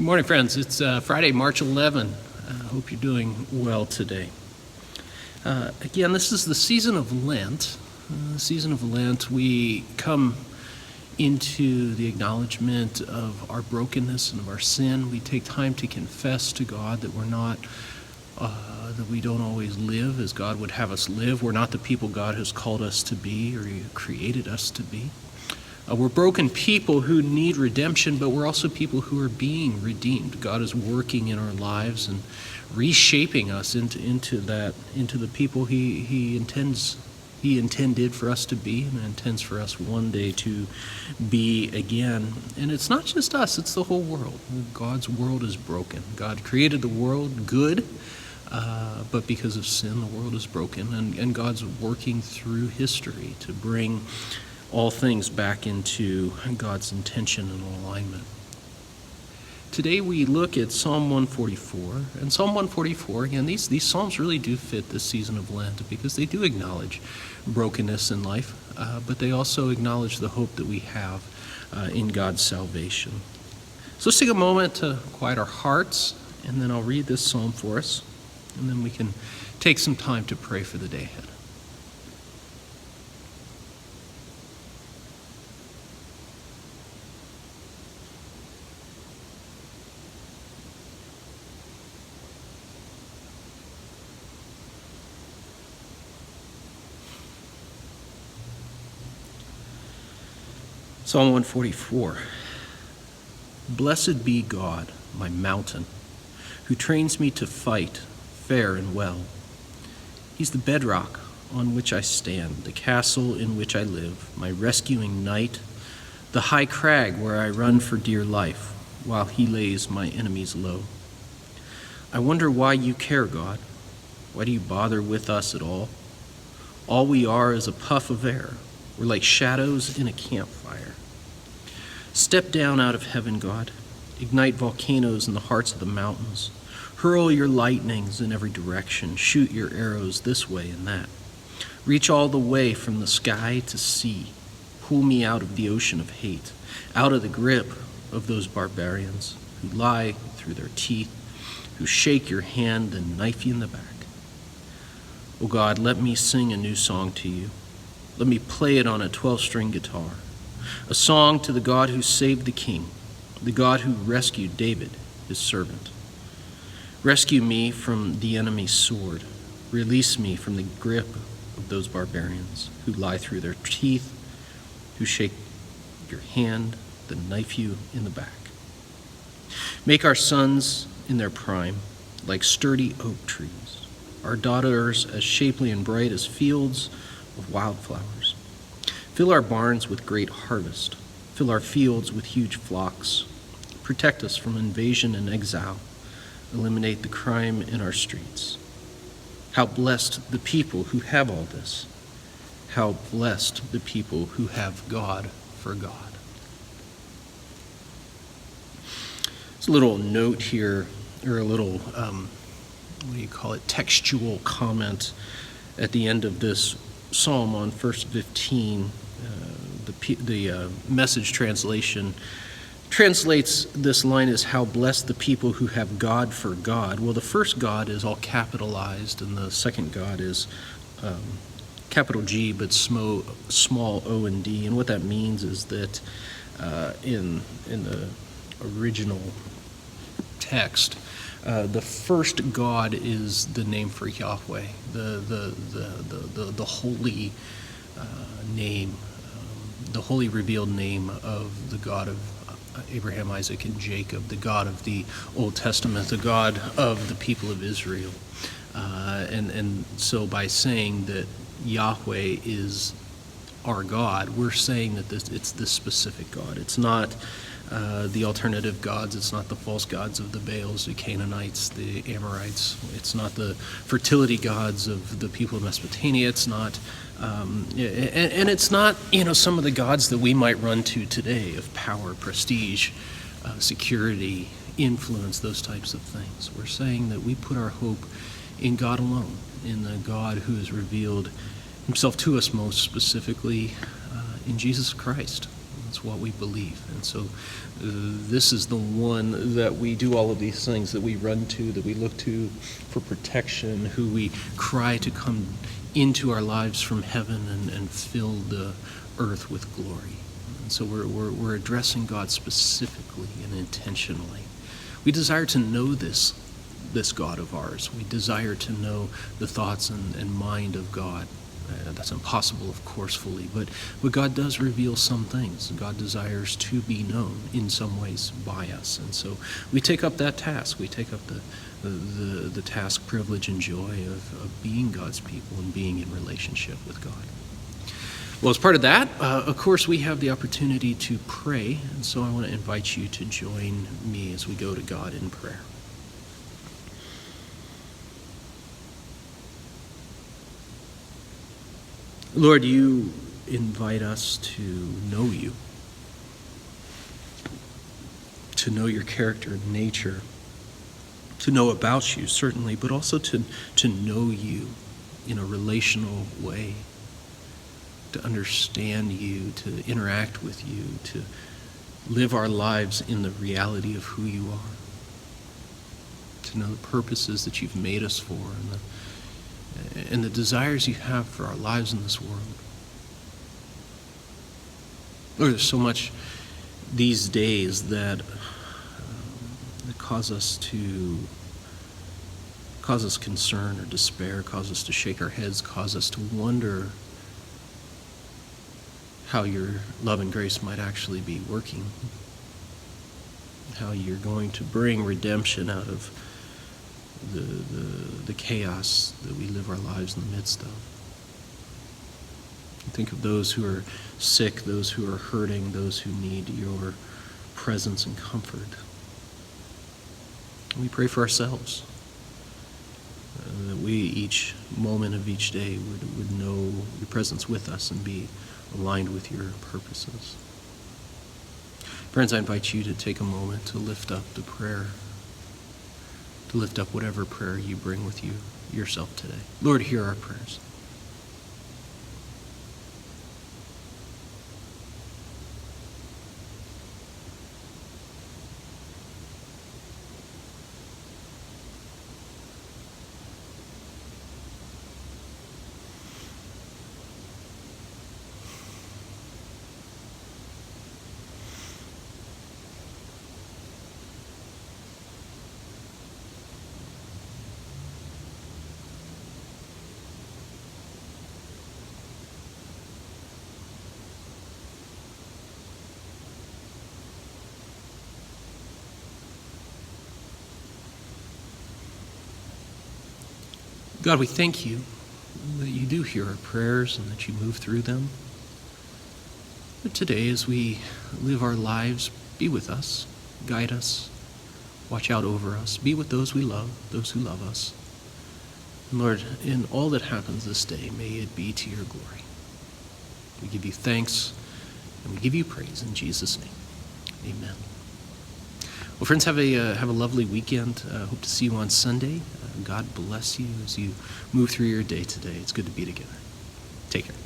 Good morning, friends. It's Friday, March 11. I hope you're doing well today. Again, this is the season of Lent. We come into the acknowledgement of our brokenness and of our sin. We take time to confess to God that that we don't always live as God would have us live. We're not the people God has called us to be or created us to be. We're broken people who need redemption, but we're also people who are being redeemed. God is working in our lives and reshaping us into the people He intended for us to be, and intends for us one day to be again. And it's not just us; it's the whole world. God's world is broken. God created the world good, but because of sin, the world is broken, and God's working through history to bring all things back into God's intention and alignment. Today we look at Psalm 144. And Psalm 144, again, these Psalms really do fit this season of Lent because they do acknowledge brokenness in life, but they also acknowledge the hope that we have in God's salvation. So let's take a moment to quiet our hearts, and then I'll read this psalm for us, and then we can take some time to pray for the day ahead. Psalm 144. Blessed be God, my mountain, who trains me to fight fair and well. He's the bedrock on which I stand, the castle in which I live, my rescuing knight, the high crag where I run for dear life, while he lays my enemies low. I wonder why you care, God. Why do you bother with us at all? All we are is a puff of air. We're like shadows in a campfire. Step down out of heaven, God. Ignite volcanoes in the hearts of the mountains. Hurl your lightnings in every direction. Shoot your arrows this way and that. Reach all the way from the sky to sea. Pull me out of the ocean of hate, out of the grip of those barbarians who lie through their teeth, who shake your hand and knife you in the back. Oh God, let me sing a new song to you. Let me play it on a 12-string guitar. A song to the God who saved the king, the God who rescued David, his servant. Rescue me from the enemy's sword. Release me from the grip of those barbarians who lie through their teeth, who shake your hand, then knife you in the back. Make our sons in their prime like sturdy oak trees, our daughters as shapely and bright as fields of wildflowers. Fill our barns with great harvest. Fill our fields with huge flocks. Protect us from invasion and exile. Eliminate the crime in our streets. How blessed the people who have all this. How blessed the people who have God for God. There's a little note here, or a little, textual comment at the end of this psalm on verse 15. The Message translation translates this line as how blessed the people who have God for God. Well, the first God is all capitalized, and the second God is capital G, but small o and d. And what that means is that in the original text, the first God is the name for Yahweh, the holy name, the holy revealed name of the God of Abraham, Isaac, and Jacob, the God of the Old Testament, the God of the people of Israel. And so by saying that Yahweh is our God, we're saying that it's this specific God. It's not the alternative gods. It's not the false gods of the Baals, the Canaanites, the Amorites. It's not the fertility gods of the people of Mesopotamia. It's not, and it's not, some of the gods that we might run to today of power, prestige, security, influence, those types of things. We're saying that we put our hope in God alone, in the God who has revealed himself to us most specifically in Jesus Christ. It's what we believe. And so this is the one that we do all of these things, that we run to, that we look to for protection, who we cry to come into our lives from heaven and fill the earth with glory. And so we're addressing God specifically and intentionally. We desire to know this God of ours. We desire to know the thoughts and mind of God. That's impossible, of course, fully, but God does reveal some things. God desires to be known in some ways by us. And so we take up that task. We take up the task, privilege, and joy of being God's people and being in relationship with God. Well, as part of that, of course, we have the opportunity to pray, and so I want to invite you to join me as we go to God in prayer. Lord, you invite us to know you, to know your character and nature, to know about you, certainly, but also to know you in a relational way, to understand you, to interact with you, to live our lives in the reality of who you are, to know the purposes that you've made us for and the desires you have for our lives in this world. Lord, there's so much these days that cause us concern or despair, cause us to shake our heads, cause us to wonder how your love and grace might actually be working, how you're going to bring redemption out of the chaos that we live our lives in the midst of. Think of those who are sick, those who are hurting, those who need your presence and comfort. We pray for ourselves, that we each moment of each day would know your presence with us and be aligned with your purposes. Friends, I invite you to take a moment to lift up the prayer, to lift up whatever prayer you bring with you yourself today. Lord, hear our prayers. God, we thank you that you do hear our prayers and that you move through them. But today, as we live our lives, be with us, guide us, watch out over us, be with those we love, those who love us. And Lord, in all that happens this day, may it be to your glory. We give you thanks and we give you praise in Jesus' name. Amen. Well, friends, have a lovely weekend. Hope to see you on Sunday. God bless you as you move through your day today. It's good to be together. Take care.